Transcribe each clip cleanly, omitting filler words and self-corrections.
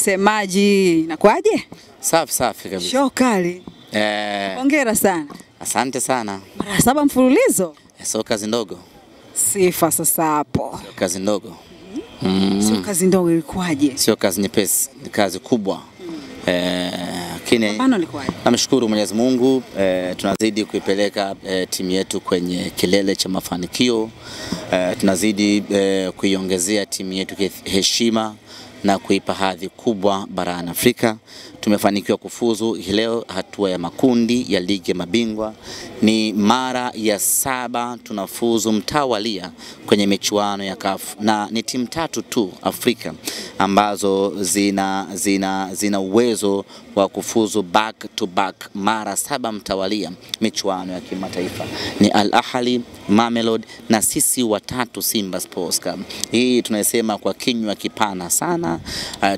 Msemaji, inakuaje? Safi safi kabisa. Show kali. Hongera sana. Asante sana. Mara 7 mfululizo. Sio kazi ndogo. Sifa sasa hapo. Kazi ndogo. Sio kazi ndogo, ilikuwaje? Sio kazi nyepesi, ni kazi kubwa. Lakini namshukuru Mwenyezi Mungu, tunazidi kuipeleka timu yetu kwenye kilele cha mafanikio. Tunazidi kuiongezea timu yetu heshima na kuipa hadhi kubwa barani Afrika. Tumefanikiwa kufuzu leo hatua ya makundi ya ligi ya mabingwa. Ni mara ya 7 tunafuzu mtawalia kwenye michuano ya CAF, na ni timu 3 tu Afrika ambazo zina uwezo wa kufuzu back to back mara 7 mtawalia michuano ya kimataifa. Ni Al Ahly, Mamelodi na sisi watatu Simba Sports Club. Hii tunaisema kwa kinywa kipana sana,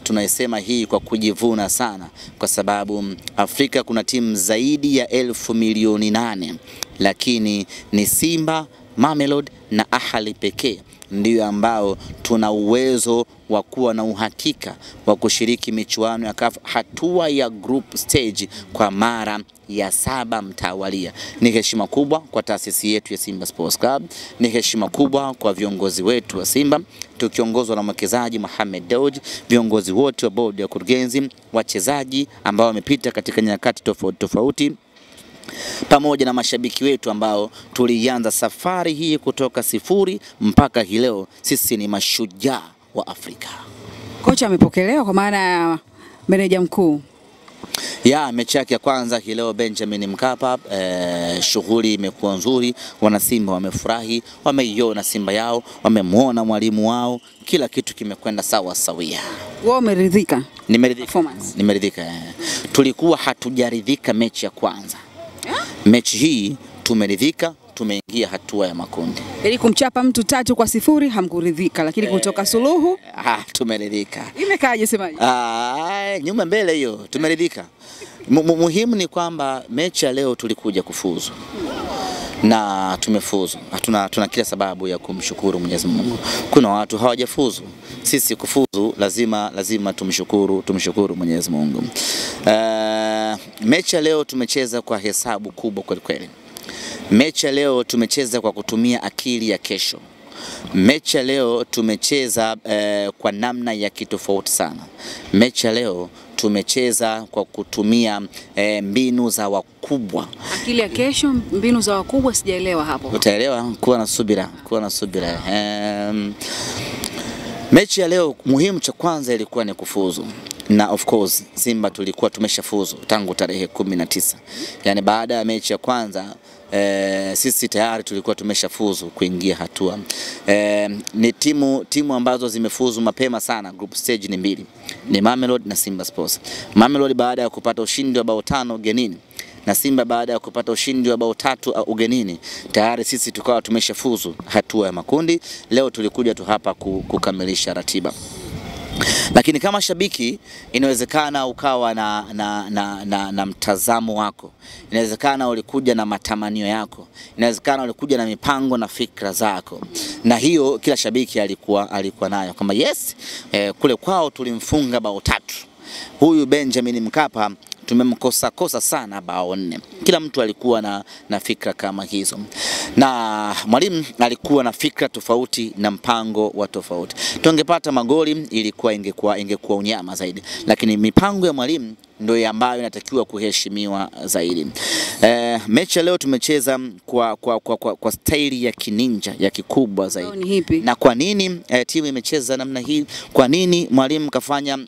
tunaisema hii kwa kujivuna sana, kwa sababu Afrika kuna timu zaidi ya 1,000,008, lakini ni Simba, Mamelodi na Ahly pekee ndio ambao tuna uwezo wa kuwa na uhakika wa kushiriki michuano ya CAF hatua ya group stage kwa mara ya 7 mtawalia. Ni heshima kubwa kwa taasisi yetu ya Simba Sports Club, ni heshima kubwa kwa viongozi wetu wa Simba tukiongozwa na mwekezaji Mohamed Dewji, viongozi wote wa bodi ya kurugenzi, wachezaji ambao wamepita katika nyakati tofauti tofauti, pamoja na mashabiki wetu ambao tulianza safari hii kutoka sifuri mpaka hii leo. Sisi ni mashujaa wa Afrika. Kocha amepokelewa kwa maana ya meneja mkuu. Mechi yake ya kwanza hii leo Benjamin Mkapa, shughuli imekuwa nzuri, wana Simba wamefurahi, wameiona Simba yao, wamemuona mwalimu wao, kila kitu kimekwenda sawa sawia. Wewe umeridhika? Nimeridhika. Tulikuwa hatujaridhika mechi ya kwanza. Mechi hii tumeridhika, tumeingia hatua ya makundi. Ili kumchapa mtu 3-0 hamkuridhika, lakini kutoka suluhu tumeridhika. Imekaaje semaje? Nyuma mbele hiyo tumeridhika. Muhimu ni kwamba mechi ya leo tulikuja kufuzu na tumefuzu. Tuna kila sababu ya kumshukuru Mwenyezi Mungu. Kuna watu hawajafuzu, sisi kufuzu lazima tumshukuru Mwenyezi Mungu. Mechi ya leo tumecheza kwa hesabu kubwa kweli kweli. Mechi ya leo tumecheza kwa kutumia akili ya kesho. Mechi ya leo tumecheza kwa namna ya kitofauti sana. Mechi ya leo tumecheza kwa kutumia mbinu za wakubwa. Akili ya kesho, mbinu za wakubwa, sijaelewa hapo. Utaelewa, kuwa na subira. Mechi ya leo muhimu cha kwanza ilikuwa ni kufuzu. Na of course Simba tulikuwa tumeshafuzu tangu tarehe 19. Yani baada ya mechi ya kwanza sisi tayari tulikuwa tumeshafuzu kuingia hatua. Ni timu ambazo zimefuzu mapema sana. Group stage ni 2. Ni Mamelodi na Simba Sports. Mamelodi baada ya kupata ushindi wa bao 5 ugenini, na Simba baada ya kupata ushindi wa bao 3 ugenini, tayari sisi tukawa tumeshafuzu hatua ya makundi. Leo tulikuja tu hapa kukamilisha ratiba. Lakini kama shabiki inawezekana ukawa na mtazamo wako. Inawezekana ulikuja na matamanio yako. Inawezekana ulikuja na mipango na fikra zako. Na hiyo kila shabiki alikuwa nayo. Kama kule kwao tulimfunga bao 3. Huyu Benjamin Mkapa tumemkosa sana bao 4. Kila mtu alikuwa na fikra kama hizo. Na mwalimu alikuwa na fikra tofauti na mpango wa tofauti. Tungepata magoli ingekuwa unyama zaidi. Lakini mipango ya mwalimu ndio ambayo inatakiwa kuheshimiwa zaidi. Mechi leo tumecheza kwa staili ya kininja, ya kikubwa zaidi. Na kwa nini timu imecheza namna hii? Kwa nini mwalimu kafanya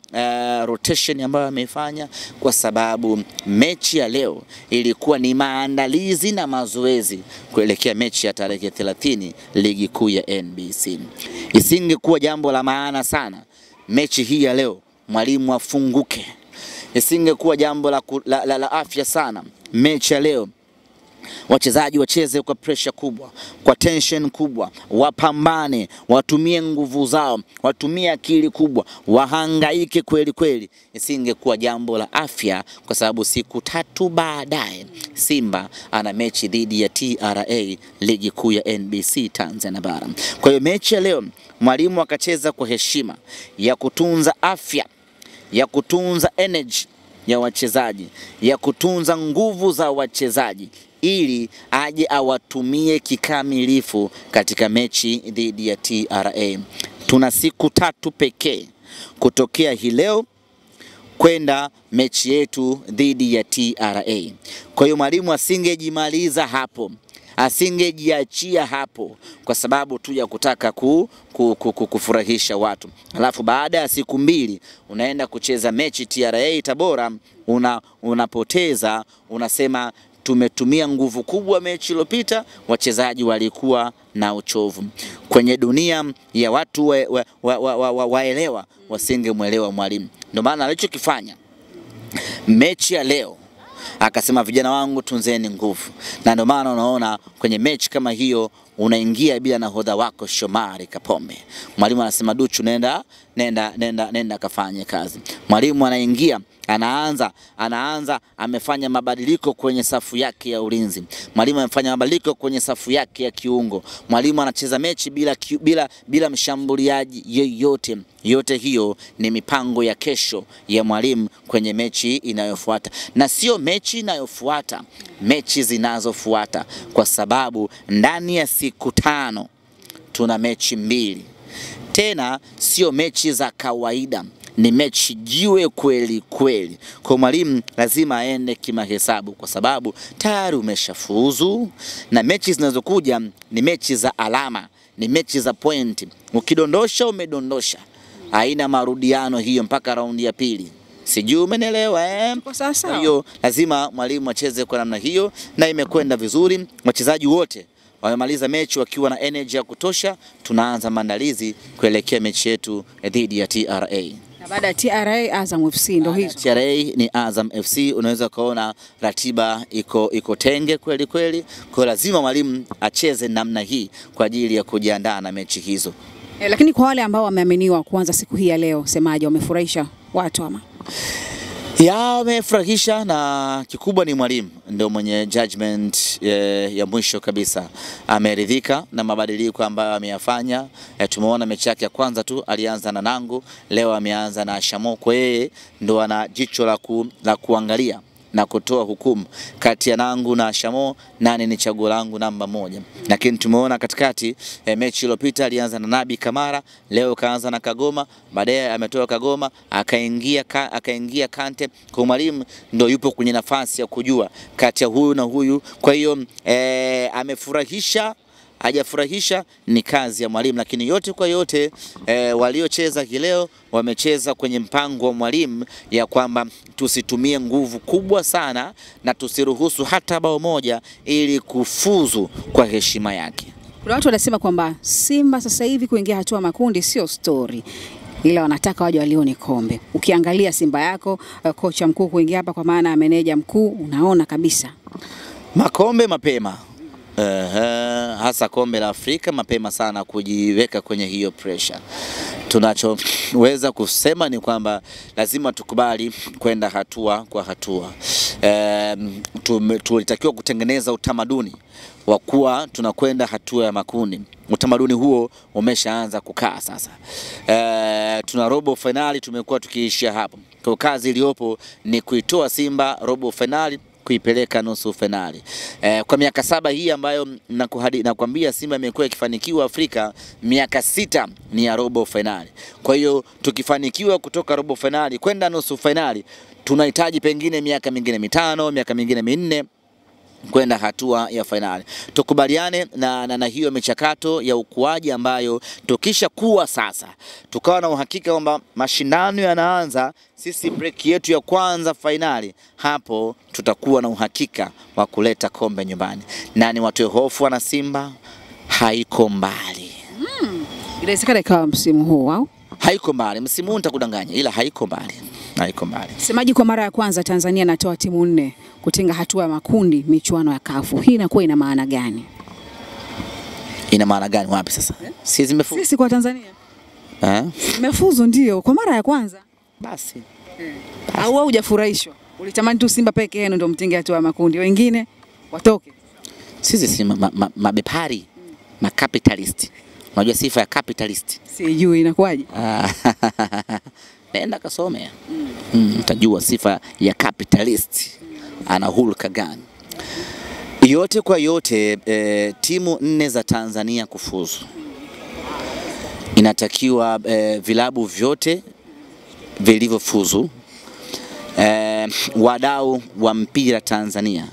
rotation ambayo ameifanya? Kwa sababu mechi ya leo ilikuwa ni maandalizi na mazoezi kuelekea mechi ya tarehe 30 ligi kuu ya NBC. Isingekuwa jambo la maana sana mechi hii ya leo mwalimu afunguke. Isingekuwa jambo la afya sana mechi ya leo wachezaji wacheze kwa pressure kubwa, kwa tension kubwa, wapambane, watumie nguvu zao, watumie akili kubwa, wahangaike kweli kweli. Isingekuwa jambo la afya, kwa sababu siku 3 baadaye Simba ana mechi dhidi ya TRA ligi kuu ya NBC Tanzania bara. Kwa hiyo mechi ya leo mwalimu akacheza kwa heshima ya kutunza afya ya kutunza energy ya wachezaji, ya kutunza nguvu za wachezaji ili aje awatumie kikamilifu katika mechi dhidi ya TRA. Tuna siku 3 pekee kutokea hii leo kwenda mechi yetu dhidi ya TRA. Kwa hiyo mwalimu asingejimaliza hapo, asingejiachia hapo kwa sababu tu ya kutaka kufurahisha watu. Alafu baada ya siku 2 unaenda kucheza mechi TRA Tabora, unapoteza, unasema tumetumia nguvu kubwa mechi iliyopita, wachezaji walikuwa na uchovu. Kwenye dunia ya watu waelewa, wasingemwelewa mwalimu. Ndio maana alichokifanya mechi ya leo akasema vijana wangu tunzeni nguvu. Na ndio maana unaona kwenye mechi kama hiyo unaingia bila nahodha wako Shomari Kapombe. Mwalimu anasema Duchu nenda kafanye kazi. Mwalimu anaingia, anaanza amefanya mabadiliko kwenye safu yake ya ulinzi. Mwalimu amefanya mabadiliko kwenye safu yake ya kiungo. Mwalimu anacheza mechi bila mshambuliaji yeyote. Yote hiyo ni mipango ya kesho ya mwalimu kwenye mechi inayofuata. Na sio mechi inayofuata, mechi zinazofuata, kwa sababu ndani ya siku 5 tuna mechi 2. Tena sio mechi za kawaida, ni mechi jiwe kweli kweli. Kwa mwalimu lazima aende kimahesabu kwa sababu tayari umeshafuzu, na mechi zinazokuja ni mechi za alama, ni mechi za point. Ukidondosha umedondosha. Haina marudiano hiyo mpaka raundi ya pili. Sijui umenielewa Kwa sasa. Hiyo lazima mwalimu acheze kwa namna hiyo, na imekwenda vizuri. Wachezaji wote wamemaliza mechi wakiwa na energy ya kutosha. Tunaanza maandalizi kuelekea mechi yetu dhidi ya TRA. Na baada ya TRA Azam FC ndio hizo. TRA ni Azam FC, unaweza kuona ratiba iko tenge kweli kweli. Kwa lazima mwalimu acheze namna hii kwa ajili ya kujiandaa na mechi hizo. Lakini kwa wale ambao wameaminiwa kuanza siku hii ya leo, semaje, wamefurahisha watu ama? Ya, wamefurahisha, na kikubwa ni mwalimu ndio mwenye judgment ya mwisho kabisa. Ameridhika na mabadiliko ambayo ameyafanya. Tumeona mechi yake ya kwanza tu alianza na Nangu, leo ameanza na Shamo. Kwa yeye ndio ana jicho la kuangalia na kutoa hukumu kati ya Nangu na Shamo, nani ni chaguo langu namba 1. Lakini tumeona katikati mechi iliyopita alianza na Nabi Kamara, leo kaanza na Kagoma, baadaye ametoa Kagoma akaingia Kante. Kwa mwalimu ndio yupo kwenye nafasi ya kujua kati ya huyu na huyu. Kwa hiyo amefurahisha, hajafurahisha ni kazi ya mwalimu, lakini yote kwa yote waliocheza leo wamecheza kwenye mpango wa mwalimu ya kwamba tusitumie nguvu kubwa sana na tusiruhusu hata bao moja ili kufuzu kwa heshima yake. Kuna watu wanasema kwamba Simba sasa hivi kuingia hatua makundi sio story, ila wanataka waje walione kombe. Ukiangalia Simba yako, kocha mkuu kuingia hapa kwa maana ya meneja mkuu, unaona kabisa makombe mapema. Hasa kombe la Afrika mapema sana kujiweka kwenye hiyo pressure. Tunachoweza kusema ni kwamba lazima tukubali kwenda hatua kwa hatua. Tulitakiwa kutengeneza utamaduni wa kuwa tunakwenda hatua ya makundi. Utamaduni huo umeshaanza kukaa sasa. Tuna robo finali, tumekuwa tukiishia hapo. Kwa kazi iliyopo ni kuitoa Simba robo finali kuipeleka nusu finali. Kwa miaka 7 hii ambayo nakwambia Simba imekuwa ikifanikiwa Afrika, miaka 6 ni ya robo finali. Kwa hiyo tukifanikiwa kutoka robo finali kwenda nusu finali, tunahitaji pengine miaka mingine 5, miaka mingine 4 kwenda hatua ya finali. Tukubaliane na hiyo michakato ya ukuaji ambayo tukisha kuwa sasa, tukawa na uhakika kwamba mashindano yanaanza, sisi break yetu ya kwanza finali, hapo tutakuwa na uhakika wa kuleta kombe nyumbani. Na ni watu hofu wana Simba, haiko mbali. Inawezekana ikawa msimu huu au? Haiko mbali, msimu huu nitakudanganya, ila haiko mbali. Haiko mbali. Semaji, kwa mara ya kwanza Tanzania natoa timu 4 kutenga hatua ya makundi michuano ya CAF. Hii inakuwa ina maana gani? Ina maana gani wapi sasa? Sisi zimefuzu. Sisi kwa Tanzania. Zimefuzu ndio kwa mara ya kwanza. Basi. Au wewe hujafurahishwa? Ulitamani tu Simba peke yake ndio mtenge hatua ya makundi, wengine watoke? Sisi si mabepari, capitalist. Unajua sifa ya capitalist? Sijui inakuwaje. nenda kasome. Utajua sifa ya capitalist ana hulka gani. Yote kwa yote, timu 4 za Tanzania kufuzu, inatakiwa vilabu vyote vilivyofuzu, wadau wa mpira Tanzania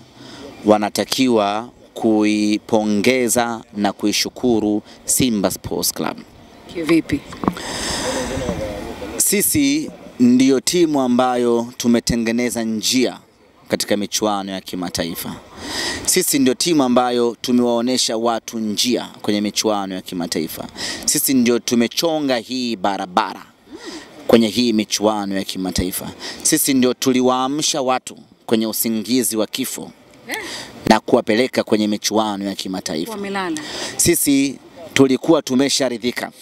wanatakiwa kuipongeza na kuishukuru Simba Sports Club. Kivipi? Sisi ndiyo timu ambayo tumetengeneza njia katika michuano ya kimataifa. Sisi ndio timu ambayo tumewaonesha watu njia kwenye michuano ya kimataifa. Sisi ndio tumechonga hii barabara kwenye hii michuano ya kimataifa. Sisi ndio tuliwaamsha watu kwenye usingizi wa kifo na kuwapeleka kwenye michuano ya kimataifa. Sisi tulikuwa tumesharidhika.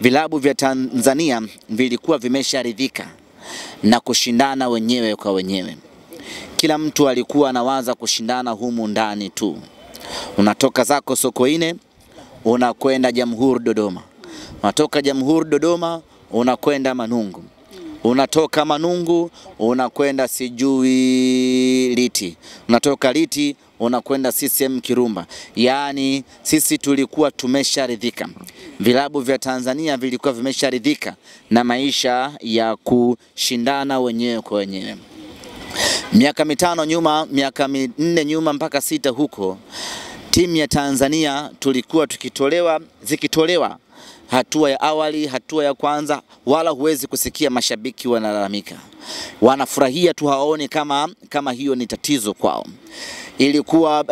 Vilabu vya Tanzania vilikuwa vimesharidhika na kushindana wenyewe kwa wenyewe. Kila mtu alikuwa anawaza kushindana humu ndani tu. Unatoka zako Sokoine, unakwenda Jamhuri Dodoma. Unatoka Jamhuri Dodoma, unakwenda Manungu. Unatoka Manungu, unakwenda sijui Liti. Unatoka Liti, unakwenda CCM Kirumba. Yaani sisi tulikuwa tumesharidhika. Vilabu vya Tanzania vilikuwa vimesharidhika na maisha ya kushindana wenyewe kwa wenyewe. Miaka 5 nyuma, miaka 4 nyuma mpaka 6 huko, timu ya Tanzania tulikuwa zikitolewa hatua ya awali, hatua ya kwanza, wala huwezi kusikia mashabiki wanalalamika. Wanafurahia tu, hawaoni kama hiyo ni tatizo kwao. Ilikuwa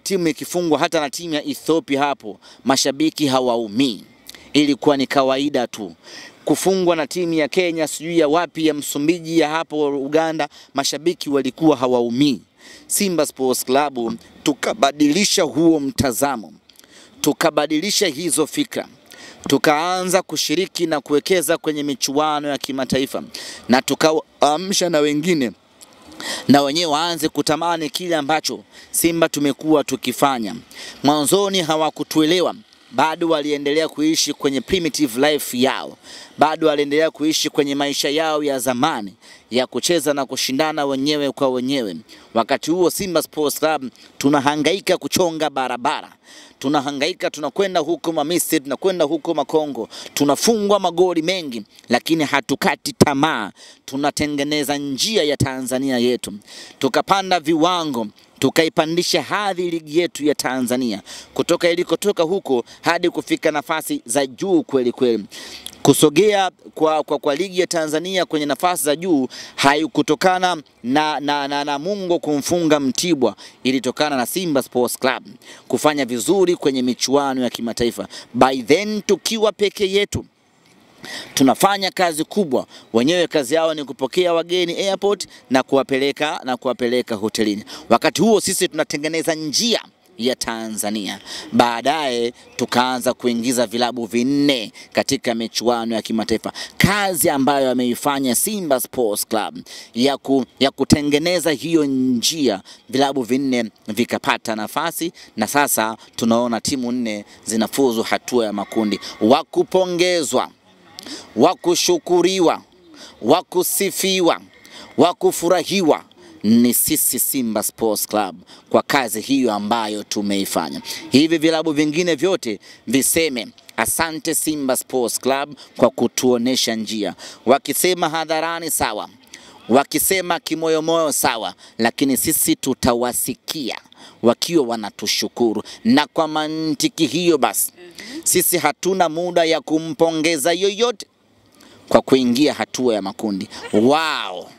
timu ikifungwa hata na timu ya Ethiopia hapo, mashabiki hawaumii. Ilikuwa ni kawaida tu. Kufungwa na timu ya Kenya, sijui ya wapi, ya Msumbiji, ya hapo Uganda, mashabiki walikuwa hawaumii. Simba Sports Club tukabadilisha huo mtazamo. Tukabadilisha hizo fikra. Tukaanza kushiriki na kuwekeza kwenye michuano ya kimataifa, na tukaamsha na wengine na wenyewe waanze kutamani kile ambacho Simba tumekuwa tukifanya. Mwanzoni hawakutuelewa, bado waliendelea kuishi kwenye primitive life yao, bado waliendelea kuishi kwenye maisha yao ya zamani ya kucheza na kushindana wenyewe kwa wenyewe. Wakati huo Simba Sports Club tunahangaika kuchonga barabara, tunahangaika, tunakwenda huko Mamisri, tunakwenda huko Makongo, tunafungwa magoli mengi, lakini hatukati tamaa. Tunatengeneza njia ya Tanzania yetu, tukapanda viwango, tukaipandisha hadhi ligi yetu ya Tanzania kutoka ilikotoka huko hadi kufika nafasi za juu kweli kweli. Kusogea kwa ligi ya Tanzania kwenye nafasi za juu haikutokana na Mungu kumfunga Mtibwa, ilitokana na Simba Sports Club kufanya vizuri kwenye michuano ya kimataifa. By then tukiwa peke yetu, tunafanya kazi kubwa. Wenyewe kazi yao ni kupokea wageni airport na kuwapeleka hotelini. Wakati huo sisi tunatengeneza njia ya Tanzania. Baadaye tukaanza kuingiza vilabu 4 katika michuano ya kimataifa. Kazi ambayo ameifanya Simba Sports Club ya kutengeneza hiyo njia, vilabu 4 vikapata nafasi, na sasa tunaona timu 4 zinafuzu hatua ya makundi. Wakupongezwa, wakushukuriwa, wakusifiwa, wakufurahiwa ni sisi Simba Sports Club kwa kazi hiyo ambayo tumeifanya. Hivi vilabu vingine vyote viseme asante Simba Sports Club kwa kutuonesha njia. Wakisema hadharani sawa, wakisema kimoyomoyo sawa, lakini sisi tutawasikia wakiwa wanatushukuru. Na kwa mantiki hiyo basi, sisi hatuna muda ya kumpongeza yoyote kwa kuingia hatua ya makundi. Wao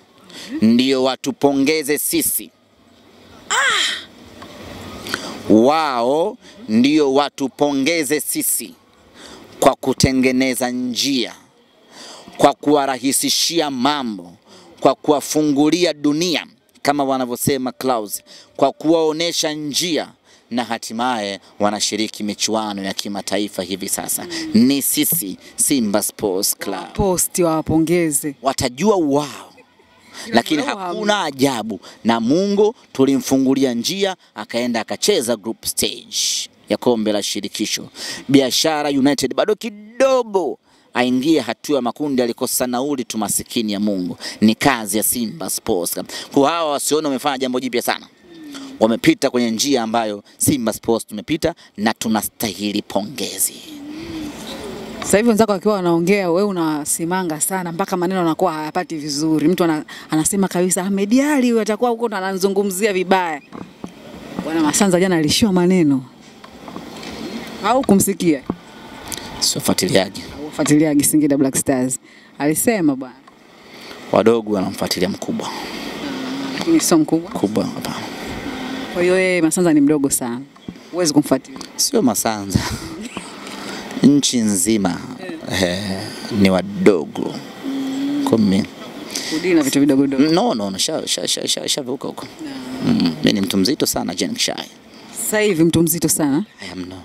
ndio watupongeze sisi. Wao ndio watupongeze sisi kwa kutengeneza njia, kwa kuwarahisishia mambo, kwa kuwafungulia dunia kama wanavyosema Klaus, kwa kuwaonesha njia, na hatimaye wanashiriki michuano ya kimataifa hivi sasa. Ni sisi Simba Sports Club. Posti wawapongeze. Watajua wao. Lakini hakuna ajabu, na Mungu tulimfungulia njia, akaenda akacheza group stage ya kombe la shirikisho. Biashara United bado kidogo aingie hatua ya makundi alikosa nauli tu, masikini ya Mungu. Ni kazi ya Simba Sports Club. Kwa hawa wasione wamefanya jambo jipya sana. Wamepita kwenye njia ambayo Simba Sports tumepita na tunastahili pongezi. Sasa hivi wenzako wakiwa wanaongea wewe unasimanga sana mpaka maneno yanakuwa hayapati vizuri. Mtu anasema kabisa Ahmed Ally huyo atakuwa huko anazungumzia vibaya. Bwana Masanza jana alishiwa maneno. Au kumsikia? Sio fuatiliaji. Fuatiliaji Singida Black Stars. Alisema bwana. Wadogo wanamfuatilia mkubwa. Lakini sio mkubwa. Kubwa hapana. Kwa hiyo yeye Masanza ni mdogo sana. Huwezi kumfuatilia. Sio Masanza. Nchi nzima ni wadogo. Kumi. Udina vitu vidogo dogo. No, shavuka huko. Mimi ni mtu mzito sana, Jen Kishai. Sasa hivi mtu mzito sana? I am no.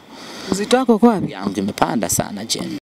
Mzito wako kwa wapi? Yangu imepanda sana Jen.